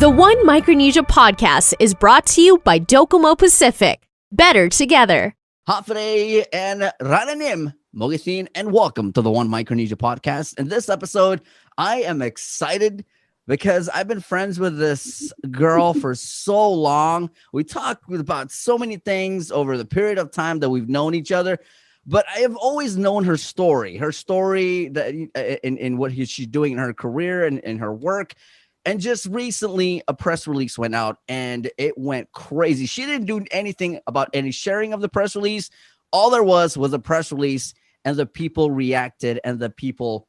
The One Micronesia Podcast is brought to you by Docomo Pacific. Better together. Hafre and Rananim, Mogisin, and welcome to the One Micronesia Podcast. In this episode, I am excited because I've been friends with this girl for so long. We talked about so many things over the period of time that we've known each other, but I have always known her story that in what she's doing in her career and in her work. And just recently, a press release went out, and it went crazy. She didn't do anything about any sharing of the press release. All there was a press release, and the people reacted, and the people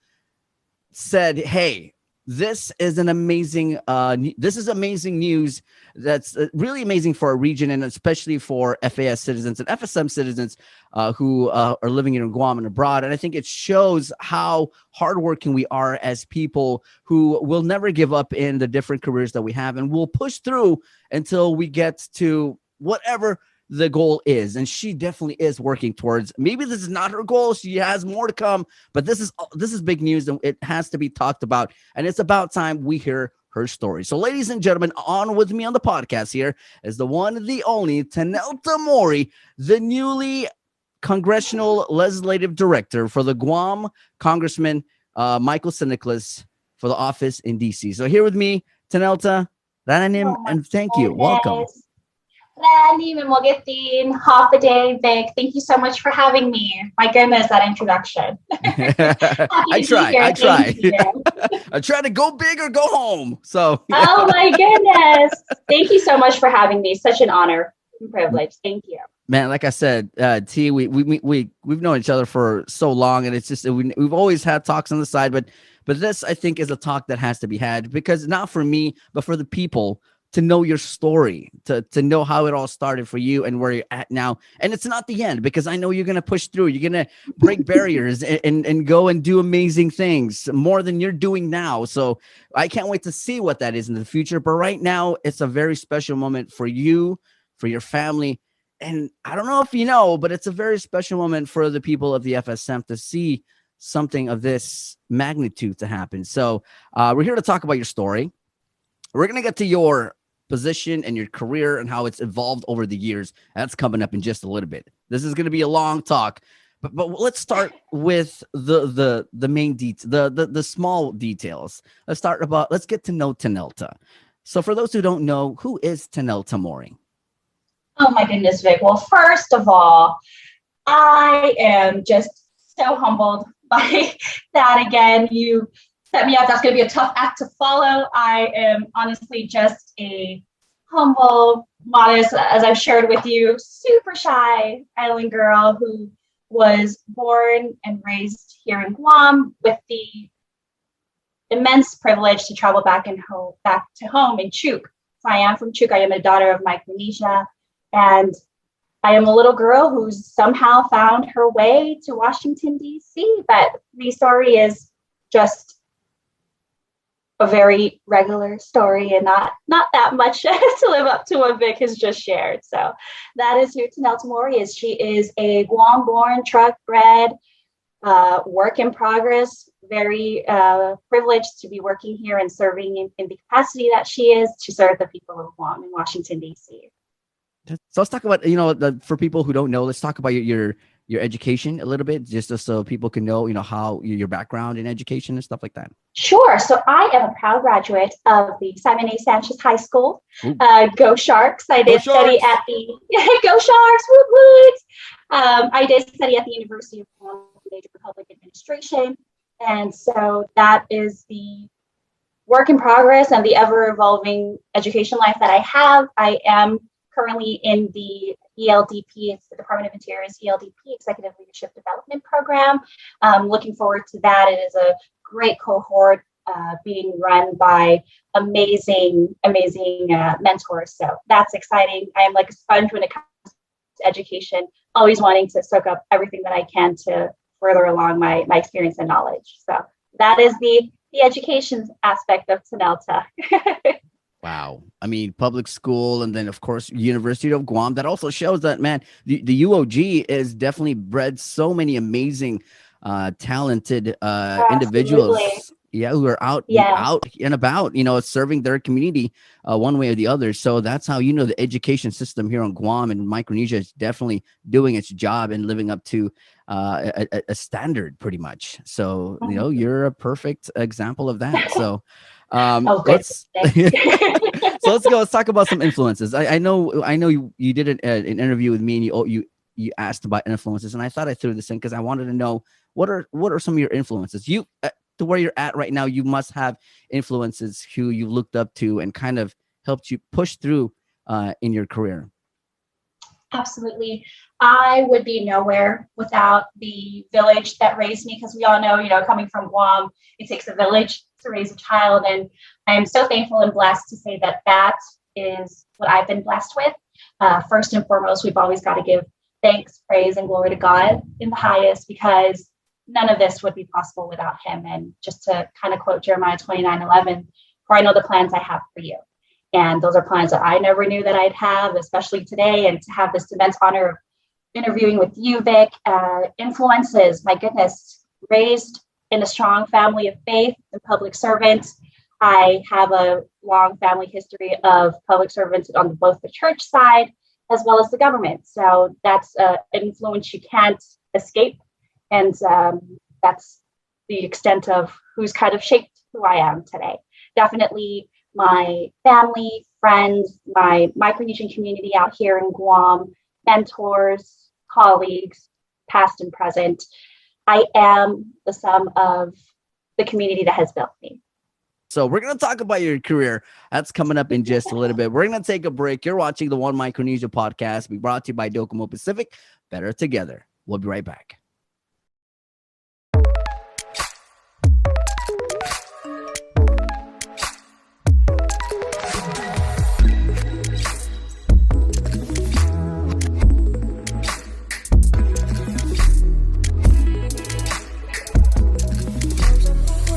said, hey, this is amazing news. That's really amazing for our region, and especially for FAS citizens and FSM citizens who are living in Guam and abroad. And I think it shows how hardworking we are as people who will never give up in the different careers that we have, and we'll push through until we get to whatever the goal is. And she definitely is working towards, maybe this is not her goal, she has more to come, but this is big news, and it has to be talked about, and it's about time we hear her story. So ladies and gentlemen, on with me on the podcast here is the one, the only T'Nelta Mori, the newly congressional legislative director for the Guam Congressman Michael Nicholas for the office in D.C. So here with me, T'Nelta, Rananim, and thank you. Welcome. Randy, Mogisin, half a day, Vic. Thank you so much for having me. My goodness, that introduction. I try. I try to go big or go home. So. Oh my goodness! Thank you so much for having me. Such an honor and privilege. Thank you. Man, like I said, T, we've known each other for so long, and it's just we've always had talks on the side, but this I think is a talk that has to be had, because not for me, but for the people, to know your story, to know how it all started for you and where you're at now. And it's not the end, because I know you're going to push through. You're going to break barriers and go and do amazing things, more than you're doing now. So I can't wait to see what that is in the future. But right now, it's a very special moment for you, for your family. And I don't know if you know, but it's a very special moment for the people of the FSM to see something of this magnitude to happen. So we're here to talk about your story. We're going to get to your position and your career and how it's evolved over the years. That's coming up in just a little bit. This is going to be a long talk, but let's start with the main the small details. Let's get to know Tenelta. So for those who don't know, who is T'Nelta Mori? Oh my goodness, Vic. Well, first of all, I am just so humbled by that. Again, you set me up. That's going to be a tough act to follow. I am honestly just a humble, modest, as I've shared with you, super shy island girl who was born and raised here in Guam with the immense privilege to travel back to home in Chuuk. So I am from Chuuk. I am a daughter of Micronesia, and I am a little girl who's somehow found her way to Washington, D.C. But the story is just a very regular story, and not that much to live up to what Vic has just shared. So that is who T'Nelta Mori is. She is a Guam-born, truck-bred, work in progress, very privileged to be working here and serving in the capacity that she is to serve the people of Guam in Washington, D.C. So let's talk about, for people who don't know, let's talk about your education a little bit, just so people can know, how your background in education and stuff like that. Sure. So I am a proud graduate of the Simon A. Sanchez High School. Go Sharks. I did study at the Go Sharks. Woot woot. I did study at the University of Guam, major public administration. And so that is the work in progress and the ever evolving education life that I have. I am currently in the ELDP, it's the Department of Interior's ELDP, Executive Leadership Development Program. Looking forward to that. It is a great cohort being run by amazing mentors. So that's exciting. I am like a sponge when it comes to education, always wanting to soak up everything that I can to further along my experience and knowledge. So that is the education aspect of Tenelta. Wow. I mean, public school, and then, of course, University of Guam. That also shows that, man, the UOG is definitely bred so many amazing, talented individuals. who are out and about, serving their community one way or the other. So that's how, the education system here on Guam and Micronesia is definitely doing its job and living up to a standard pretty much. So, you're a perfect example of that. So let's go. Let's talk about some influences. I know you did an interview with me, and you asked about influences, and I thought I threw this in because I wanted to know what are some of your influences. You to where you're at right now, you must have influences who you looked up to and kind of helped you push through in your career. Absolutely. I would be nowhere without the village that raised me, because we all know, coming from Guam, it takes a village to raise a child. And I am so thankful and blessed to say that is what I've been blessed with. First and foremost, we've always got to give thanks, praise, and glory to God in the highest, because none of this would be possible without him. And just to kind of quote Jeremiah 29:11, for I know the plans I have for you. And those are plans that I never knew that I'd have, especially today. And to have this immense honor of interviewing with you, Vic. Influences, my goodness, raised in a strong family of faith and public servants. I have a long family history of public servants on both the church side as well as the government. So that's an influence you can't escape. And that's the extent of who's kind of shaped who I am today. Definitely my family, friends, my Micronesian community out here in Guam, mentors, colleagues, past and present. I am the sum of the community that has built me. So we're going to talk about your career. That's coming up in just a little bit. We're going to take a break. You're watching the One Micronesia Podcast. We brought to you by Docomo Pacific. Better together. We'll be right back.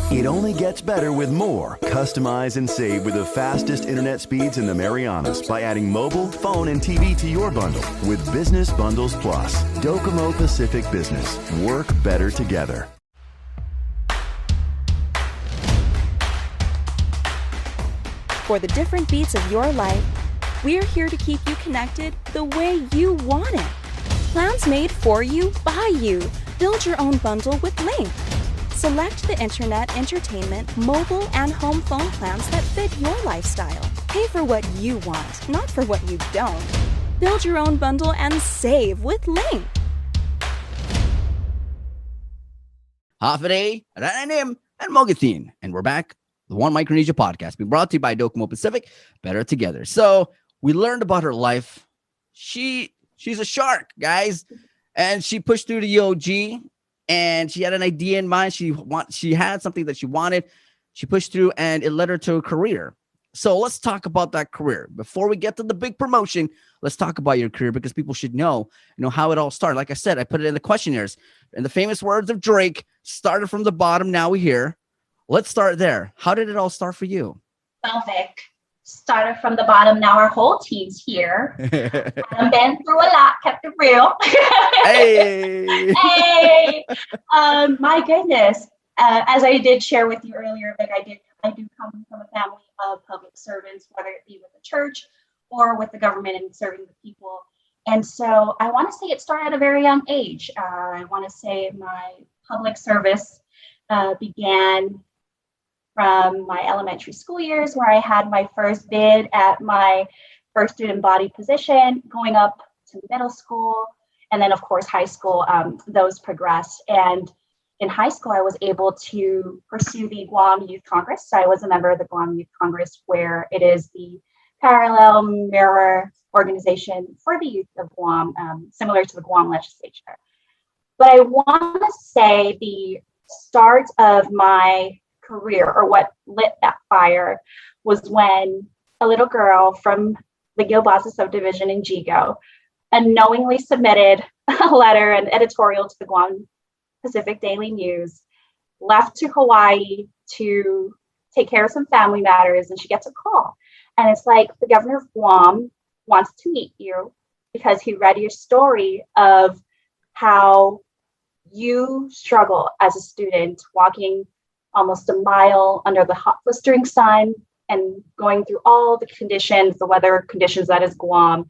It only gets better with more. Customize and save with the fastest internet speeds in the Marianas by adding mobile, phone, and TV to your bundle with Business Bundles Plus. Docomo Pacific Business. Work better together. For the different beats of your life, we're here to keep you connected the way you want it. Plans made for you, by you. Build your own bundle with Link. Select the internet, entertainment, mobile, and home phone plans that fit your lifestyle. Pay for what you want, not for what you don't. Build your own bundle and save with Link. Hafide, Rananim, and Mogathin. And we're back. The One Micronesia Podcast. Being brought to you by Docomo Pacific. Better together. So we learned about her life. She's a shark, guys. And she pushed through the OG. And she had an idea in mind. She had something that she wanted. She pushed through, and it led her to a career. So let's talk about that career. Before we get to the big promotion, let's talk about your career, because people should know how it all started. Like I said, I put it in the questionnaires. In the famous words of Drake, started from the bottom, now we're here. Let's start there. How did it all start for you? Well, Vic, started from the bottom. Now our whole team's here. I've been through a lot, kept it real. Hey. Hey. My goodness. As I did share with you earlier, that I do come from a family of public servants, whether it be with the church or with the government and serving the people. And so I want to say it started at a very young age. I want to say my public service began from my elementary school years, where I had my first bid at my first student body position, going up to middle school, and then of course high school. Those progressed, and in high school I was able to pursue the Guam Youth Congress. So I was a member of the Guam Youth Congress, where it is the parallel mirror organization for the youth of Guam, similar to the Guam legislature. But I want to say the start of my career, or what lit that fire, was when a little girl from the Gilbaza subdivision in Jigo unknowingly submitted a letter, an editorial to the Guam Pacific Daily News, left to Hawaii to take care of some family matters, and she gets a call. And it's like, the governor of Guam wants to meet you because he read your story of how you struggle as a student walking almost a mile under the hot blistering sun and going through all the conditions, the weather conditions that is Guam,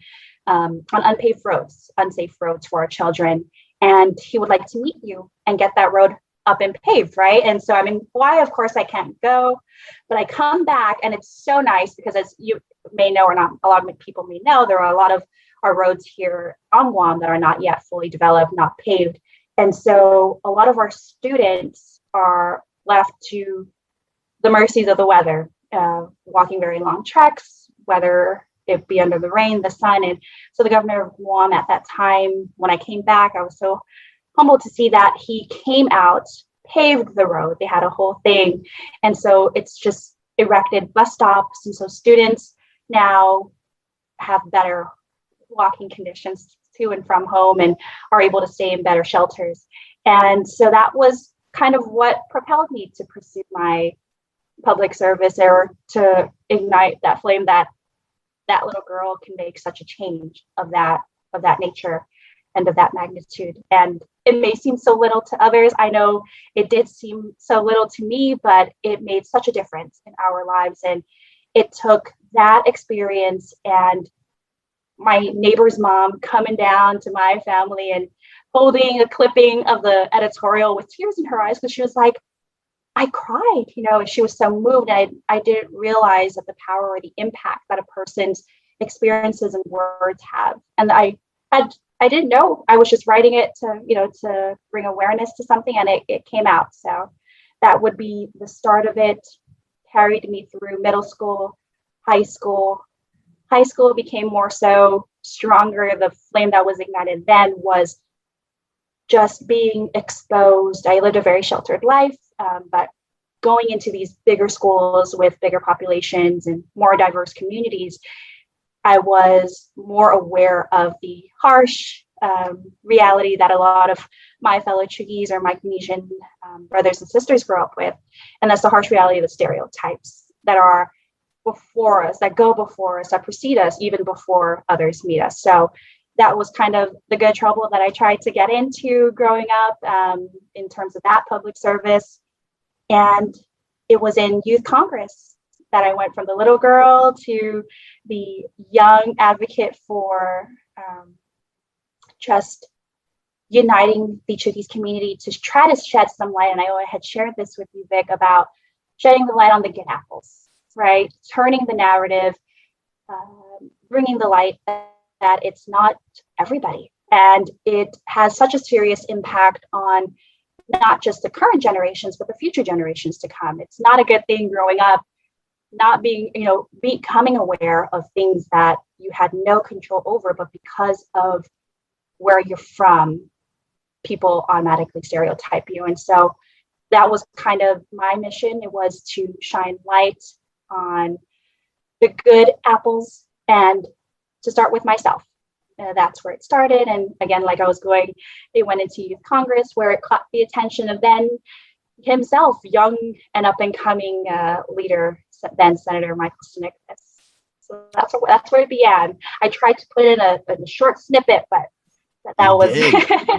on unpaved roads, unsafe roads for our children. And he would like to meet you and get that road up and paved, right? And so I'm in Hawaii, of course I can't go, but I come back and it's so nice because, as you may know, or not a lot of people may know, there are a lot of our roads here on Guam that are not yet fully developed, not paved. And so a lot of our students are left to the mercies of the weather, walking very long treks, whether it be under the rain, the sun. And so the governor of Guam at that time, when I came back, I was so humbled to see that he came out, paved the road. They had a whole thing. And so it's just erected bus stops. And so students now have better walking conditions to and from home and are able to stay in better shelters. And so that was kind of what propelled me to pursue my public service, or to ignite that flame that little girl can make such a change of that nature and of that magnitude. And it may seem so little to others. I know it did seem so little to me, but it made such a difference in our lives. And it took that experience and my neighbor's mom coming down to my family and holding a clipping of the editorial with tears in her eyes, because she was like, I cried, she was so moved. I didn't realize that the power or the impact that a person's experiences and words have. And I didn't know. I was just writing it to bring awareness to something, and it came out. So that would be the start of it. Carried me through middle school, high school. High school became more so stronger. The flame that was ignited then was just being exposed. I lived a very sheltered life, but going into these bigger schools with bigger populations and more diverse communities, I was more aware of the harsh reality that a lot of my fellow Chugis or Micronesian brothers and sisters grew up with. And that's the harsh reality of the stereotypes that are before us, that go before us, that precede us even before others meet us. So that was kind of the good trouble that I tried to get into growing up in terms of that public service. And it was in Youth Congress that I went from the little girl to the young advocate for just uniting the Chugis community to try to shed some light. And I had shared this with you, Vic, about shedding the light on the good apples, right? Turning the narrative, bringing the light that it's not everybody. And it has such a serious impact on not just the current generations, but the future generations to come. It's not a good thing growing up, not being, becoming aware of things that you had no control over, but because of where you're from, people automatically stereotype you. And so that was kind of my mission. It was to shine light on the good apples and to start with myself. That's where it started. And again, like I was going, it went into Youth Congress, where it caught the attention of then himself, young and up and coming leader, then Senator Michael T'Nelta. So that's where it began. I tried to put in a short snippet, but that was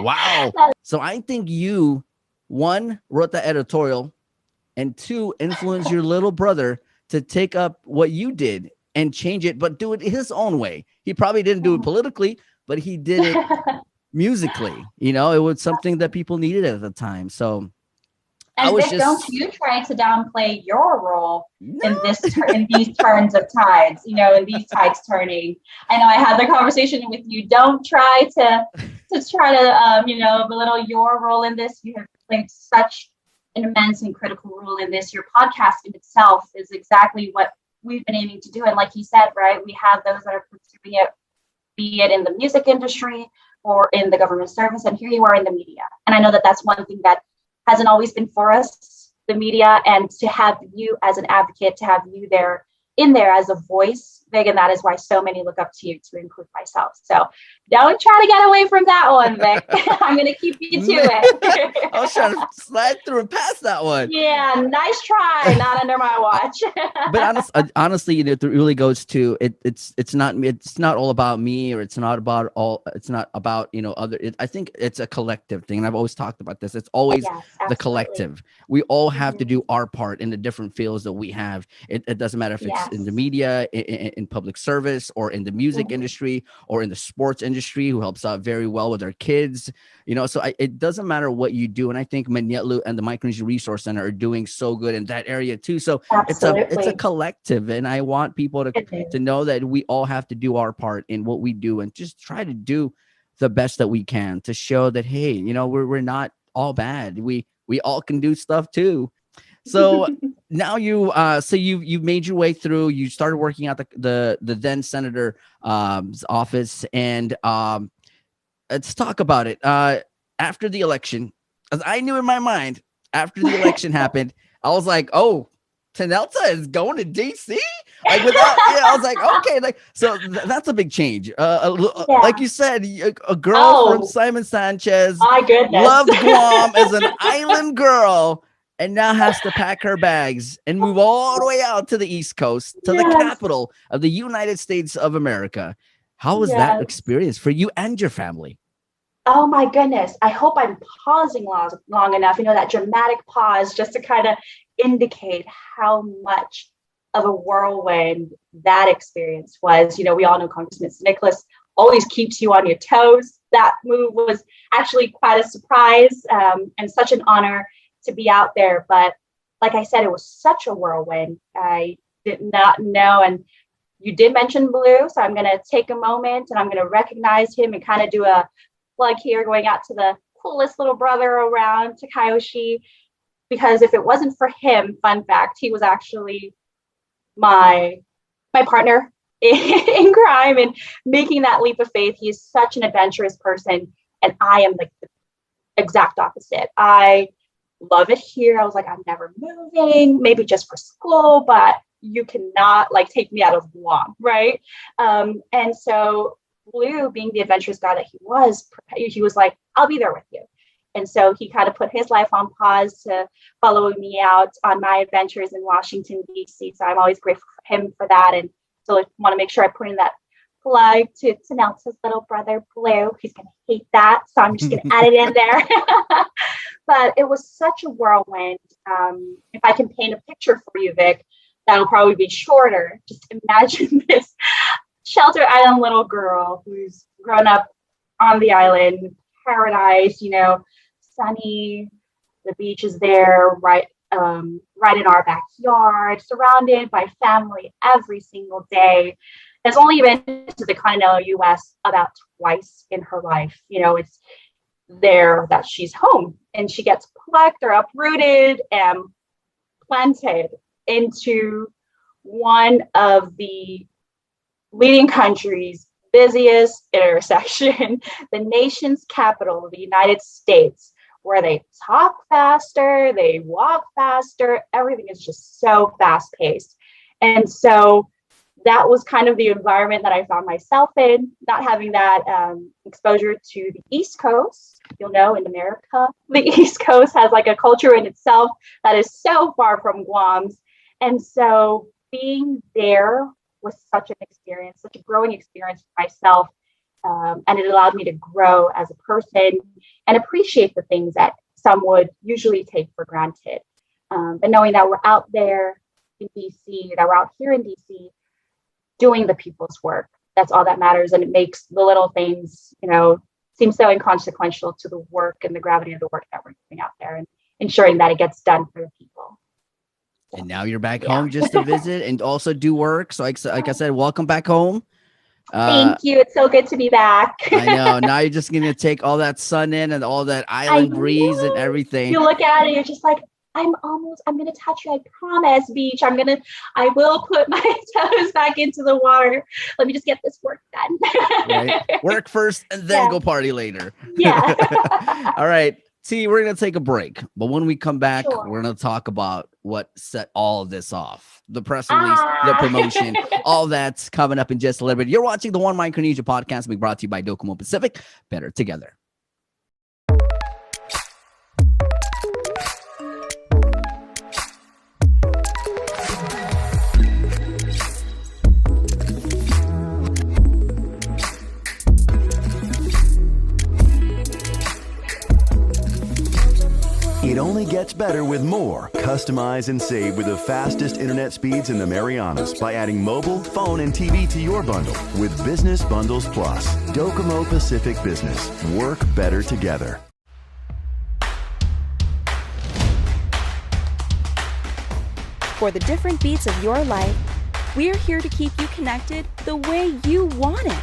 wow. So I think you, one, wrote the editorial, and two, influenced your little brother to take up what you did and change it, but do it his own way. He probably didn't do it politically, but he did it musically. It was something that people needed at the time. So and Vic, don't you try to downplay your role in these turns of tides, in these tides turning. I know I had the conversation with you. Don't try to belittle your role in this. You have played such an immense and critical role in this. Your podcast in itself is exactly what we've been aiming to do. And like you said, right, we have those that are pursuing it, be it in the music industry or in the government service. And here you are in the media. And I know that that's one thing that hasn't always been for us, the media, and to have you as an advocate, to have you in there as a voice Vig, and that is why so many look up to you, to include myself. So don't try to get away from that one, Vic. I'm going to keep you to it. I was trying to slide through and pass that one. Yeah, nice try. Not under my watch. But honestly, you know, it really goes to it's not all about me, or it's not about, you know, I think it's a collective thing. And I've always talked about this. It's always the collective. We all have to do our part in the different fields that we have. It doesn't matter if it's in the media, in public service, or in the music industry, or in the sports industry, who helps out very well with our kids, you know. So it doesn't matter what you do. And I think Manyetlu and the Micronesia Resource Center are doing so good in that area too. So it's a collective, and I want people to know that we all have to do our part in what we do, and just try to do the best that we can to show that, hey, you know, we're not all bad. We all can do stuff too. So now you've made your way through. You started working at the then senator office, and let's talk about it. After the election, as I knew in my mind, after the election happened, I was like, oh, Tenelta is going to D.C. Like, without, I was like, okay, like, so that's a big change. Like you said, a girl from Simon Sanchez, my goodness, loved Guam as an island girl, and now has to pack her bags and move all the way out to the East Coast, to the capital of the United States of America. How was that experience for you and your family? Oh my goodness. I hope I'm pausing long enough, you know, that dramatic pause, just to kind of indicate how much of a whirlwind that experience was. You know, we all know Congressman Nicholas always keeps you on your toes. That move was actually quite a surprise, and such an honor to be out there. But like I said, it was such a whirlwind. I did not know. And you did mention Blue, so I'm going to take a moment and I'm going to recognize him and kind of do a plug here, going out to the coolest little brother around, Takayoshi, because if it wasn't for him, fun fact, he was actually my partner in crime and making that leap of faith. He's such an adventurous person, and I am like the exact opposite. I love it here. I was like, I'm never moving, maybe just for school, but you cannot like take me out of Guam, right? And so Blue, being the adventurous guy that he was like, I'll be there with you. And so he kind of put his life on pause to follow me out on my adventures in Washington, D.C. So I'm always grateful for him for that. And so I want to make sure I put in that plug to Tenelta's little brother, Blue. He's going to hate that. So I'm just going to add it in there. But it was such a whirlwind. If I can paint a picture for you, Vic, that'll probably be shorter. Just imagine this shelter island little girl who's grown up on the island, paradise, you know, sunny, the beach is there, right in our backyard, surrounded by family every single day. Has only been to the continental U.S. about twice in her life. You know, it's there that she's home, and she gets plucked or uprooted and planted into one of the leading countries' busiest intersection, the nation's capital, the United States, where they talk faster, they walk faster, everything is just so fast paced. And so that was kind of the environment that I found myself in, not having that exposure to the East Coast. You'll know in America, the East Coast has like a culture in itself that is so far from Guam's. And so being there was such an experience, such a growing experience for myself. And it allowed me to grow as a person and appreciate the things that some would usually take for granted. But knowing that we're out there in DC, that we're out here in DC, doing the people's work, that's all that matters. And it makes the little things, you know, seem so inconsequential to the work and the gravity of the work that we're doing out there, and ensuring that it gets done for the people. And now you're back home just to visit and also do work. So like I said, welcome back home. Thank you. It's so good to be back. I know. Now you're just going to take all that sun in and all that island breeze and everything. You look at it, you're just like, I'm going to touch you. I promise, beach. I will put my toes back into the water. Let me just get this work done. Right. Work first and then go party later. Yeah. All right. See, we're going to take a break, but when we come back, Sure. we're going to talk about what set all of this off. The press release, the promotion, all that's coming up in just a little bit. You're watching the One Micronesia Podcast, being brought to you by Docomo Pacific. Better together. It only gets better with more. Customize and save with the fastest internet speeds in the Marianas by adding mobile, phone, and TV to your bundle with Business Bundles Plus. Docomo Pacific Business. Work better together. For the different beats of your life, we're here to keep you connected the way you want it.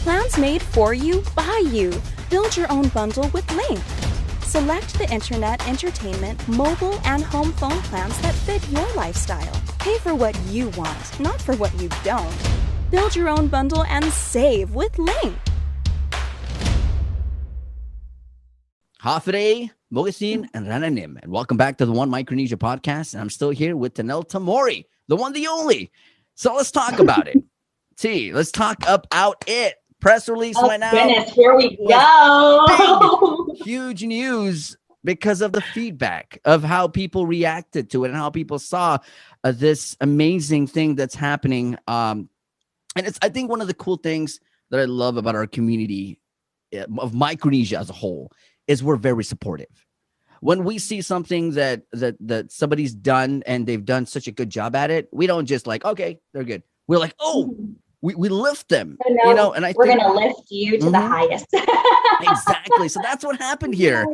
Plans made for you, by you. Build your own bundle with Link. Select the internet, entertainment, mobile, and home phone plans that fit your lifestyle. Pay for what you want, not for what you don't. Build your own bundle and save with Link. Hafre, Mogasin, and Rananim. And welcome back to the One Micronesia Podcast. And I'm still here with T'Nelta Mori, the one, the only. So let's talk about it. Let's talk about it. Press release went out. Goodness, here we go. Big, huge news because of the feedback of how people reacted to it and how people saw this amazing thing that's happening. And it's, I think, one of the cool things that I love about our community of Micronesia as a whole is we're very supportive. When we see something that somebody's done and they've done such a good job at it, we don't just like, okay, they're good. We're like, oh, we lift them, you know, and we're going to lift you to the highest. Exactly. So that's what happened here.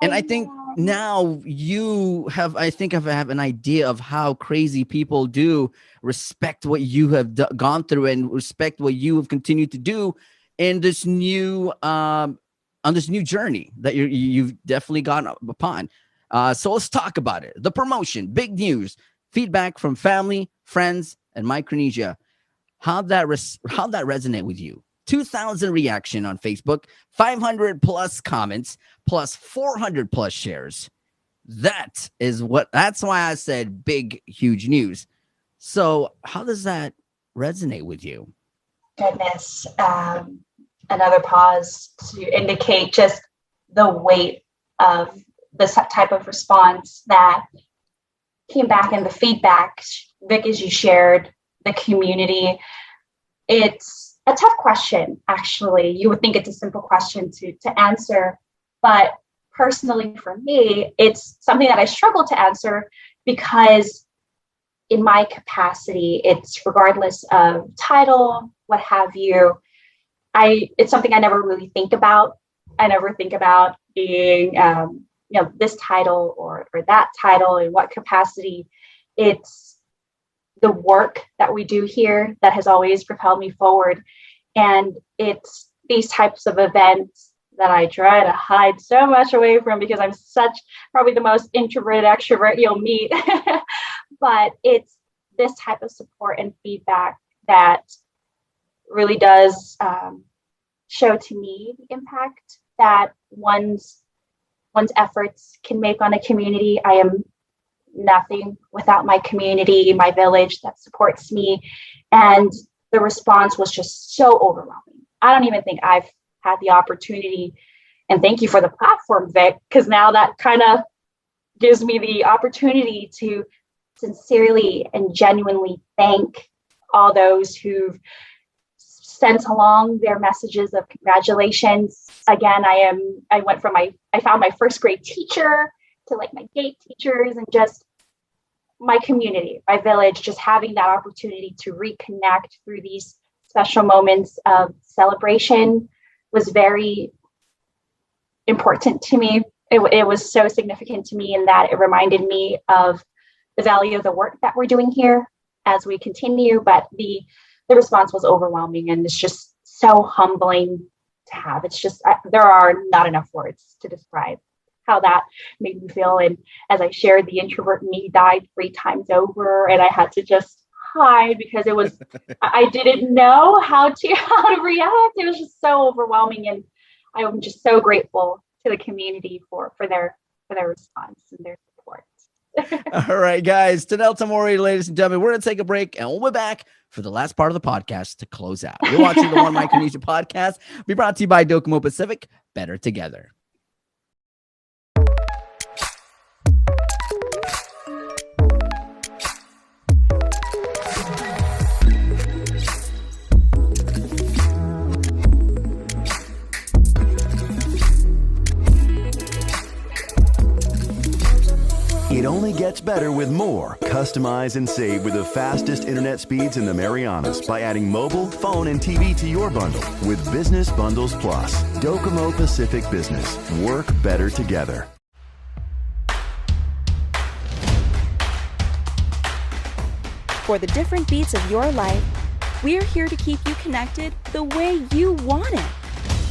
And I think now you have, I have an idea of how crazy people do respect what you have gone through and respect what you have continued to do in this new, on this new journey that you've definitely gone upon. So let's talk about it. The promotion, big news, feedback from family, friends, and Micronesia. How'd that resonate with you? 2,000 reaction on Facebook, 500 plus comments, plus 400 plus shares. That's why I said big, huge news. So how does that resonate with you? Goodness. Another pause to indicate just the weight of this type of response that came back in the feedback. Vic, as you shared, the community. It's a tough question, actually. You would think it's a simple question to answer, but personally for me, it's something that I struggle to answer because in my capacity, it's regardless of title, what have you, it's something I never really think about. I never think about being, this title or that title, in what capacity. It's the work that we do here that has always propelled me forward. And it's these types of events that I try to hide so much away from because I'm probably the most introverted extrovert you'll meet. But it's this type of support and feedback that really does show to me the impact that one's efforts can make on a community. I am nothing without my community, my village that supports me. And the response was just so overwhelming. I don't even think I've had the opportunity, and thank you for the platform, Vic, because now that kind of gives me the opportunity to sincerely and genuinely thank all those who've sent along their messages of congratulations. Again, I found my first grade teacher to like my gate teachers and just my community, my village, just having that opportunity to reconnect through these special moments of celebration was very important to me. It was so significant to me in that it reminded me of the value of the work that we're doing here as we continue, but the response was overwhelming, and it's just so humbling to have. It's just, there are not enough words to describe how that made me feel. And as I shared, the introvert me died 3 times over, and I had to just hide because it was, I didn't know how to react. It was just so overwhelming. And I'm just so grateful the community for their response and their support. All right, guys. T'Nelta Mori, ladies and gentlemen, we're going to take a break and we'll be back for the last part of the podcast to close out. You're watching the One Micronesia Podcast, be brought to you by Docomo Pacific, better together. It only gets better with more. Customize and save with the fastest internet speeds in the Marianas by adding mobile, phone, and TV to your bundle with Business Bundles Plus. Docomo Pacific Business. Work better together. For the different beats of your life, we're here to keep you connected the way you want it.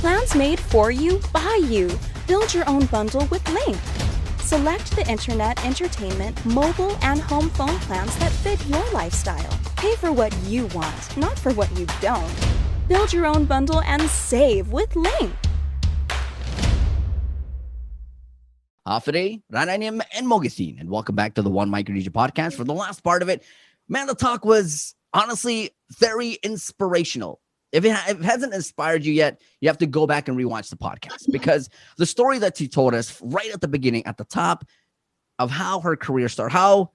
Plans made for you, by you. Build your own bundle with Link. Select the internet, entertainment, mobile, and home phone plans that fit your lifestyle. Pay for what you want, not for what you don't. Build your own bundle and save with Link. Afere, Rananim, and Mogasin, and welcome back to the One Micronesia Podcast. For the last part of it, man, the talk was honestly very inspirational. If it hasn't inspired you yet, you have to go back and rewatch the podcast, because the story that she told us right at the beginning, at the top of how her career started, how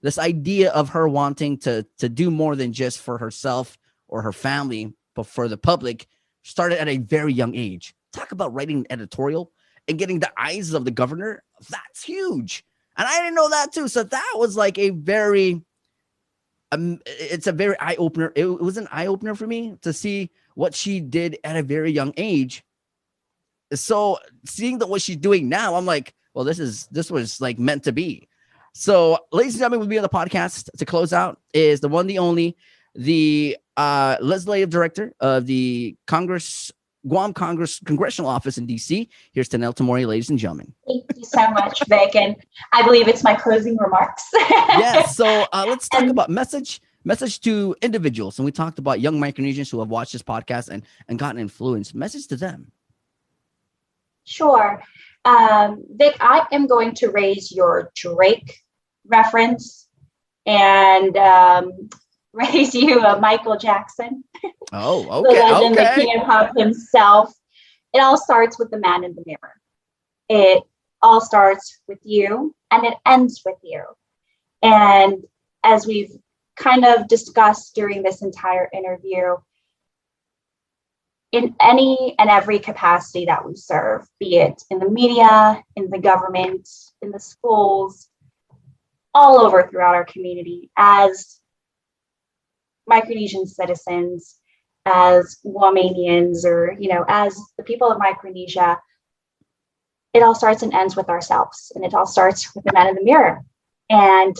this idea of her wanting to do more than just for herself or her family, but for the public, started at a very young age. Talk about writing an editorial and getting the eyes of the governor. That's huge. And I didn't know that too. So that was like a very... it's a very eye-opener. It was an eye-opener for me to see what she did at a very young age. So seeing what she's doing now, I'm like, well, this was like meant to be. So, ladies and gentlemen, we'll be on the podcast to close out is the one, the only, the legislative director of the Guam congressional office in D.C. Here's T'Nelta Mori, ladies and gentlemen. Thank you so much, Vic. And I believe it's my closing remarks. Yes. So let's talk about message to individuals. And we talked about young Micronesians who have watched this podcast and gotten influenced. Message to them. Sure. Vic, I am going to raise your Drake reference and raise you a Michael Jackson. Oh, okay. The legend, the king of pop himself. It all starts with the man in the mirror. It all starts with you and it ends with you. And as we've kind of discussed during this entire interview, in any and every capacity that we serve, be it in the media, in the government, in the schools, all over throughout our community, as Micronesian citizens, as Guamanians, or, as the people of Micronesia, it all starts and ends with ourselves. And it all starts with the man in the mirror. And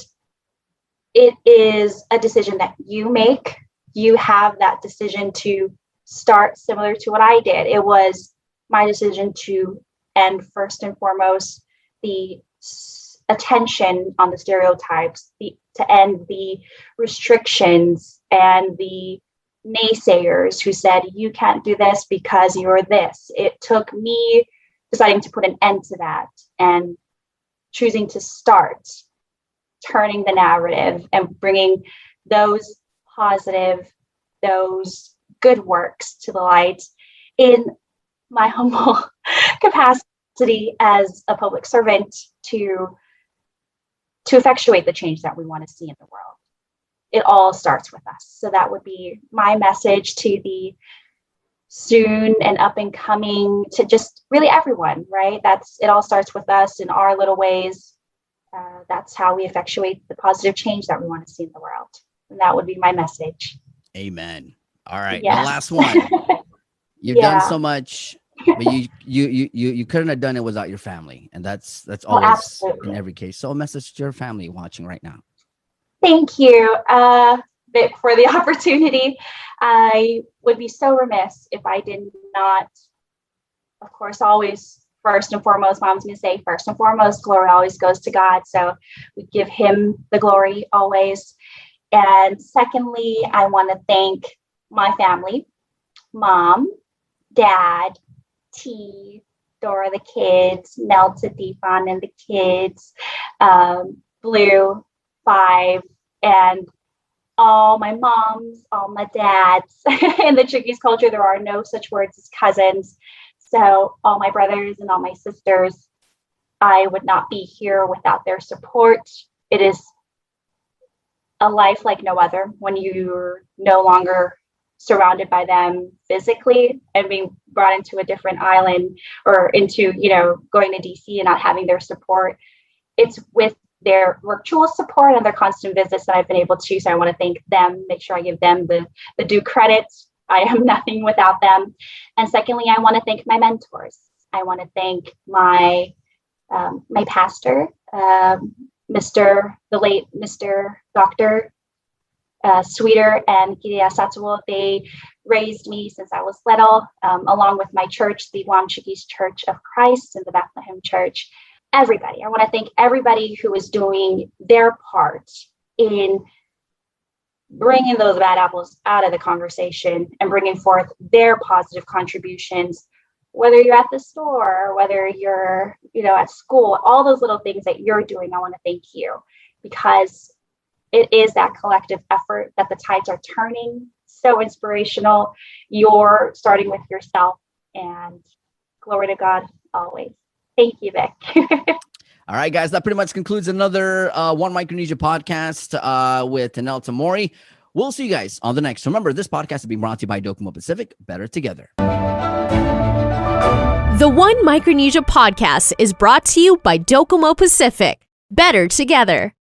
it is a decision that you make. You have that decision to start similar to what I did. It was my decision to end, first and foremost, the attention on the stereotypes, to end the restrictions and the naysayers who said, you can't do this because you're this. It took me deciding to put an end to that and choosing to start turning the narrative and bringing those positive, those good works to the light in my humble capacity as a public servant to effectuate the change that we want to see in the world. It all starts with us. So that would be my message to the soon and up and coming, to just really everyone, right? It all starts with us in our little ways. That's how we effectuate the positive change that we want to see in the world. And that would be my message. Amen. All right. Yes. The last one. You've done so much, but you couldn't have done it without your family. And that's always in every case. So a message to your family watching right now. Thank you, Vic, for the opportunity. I would be so remiss if I did not, of course, always, first and foremost, Mom's going to say, first and foremost, glory always goes to God. So we give him the glory always. And secondly, I want to thank my family, Mom, Dad, T, Dora the kids, Nelta Defon and the kids, Blue, 5, and all my moms, all my dads. In the Chickies culture, there are no such words as cousins. So all my brothers and all my sisters, I would not be here without their support. It is a life like no other when you're no longer surrounded by them physically and being brought into a different island or into, going to DC and not having their support. It's with their virtual support and their constant visits that I've been able to. So I want to thank them, make sure I give them the due credit. I am nothing without them. And secondly, I want to thank my mentors. I want to thank my pastor, the late Mr. Dr. Sweeter and Kiria Satsuo. They raised me since I was little, along with my church, the Guam Chickies Church of Christ and the Bethlehem Church. Everybody. I want to thank everybody who is doing their part in bringing those bad apples out of the conversation and bringing forth their positive contributions, whether you're at the store, whether you're, at school, all those little things that you're doing. I want to thank you, because it is that collective effort that the tides are turning. So inspirational. You're starting with yourself, and glory to God always. Thank you, Vic. All right, guys, that pretty much concludes another One Micronesia podcast with T'Nelta Mori. We'll see you guys on the next. Remember, this podcast is being brought to you by Docomo Pacific. Better together. The One Micronesia Podcast is brought to you by Docomo Pacific. Better together.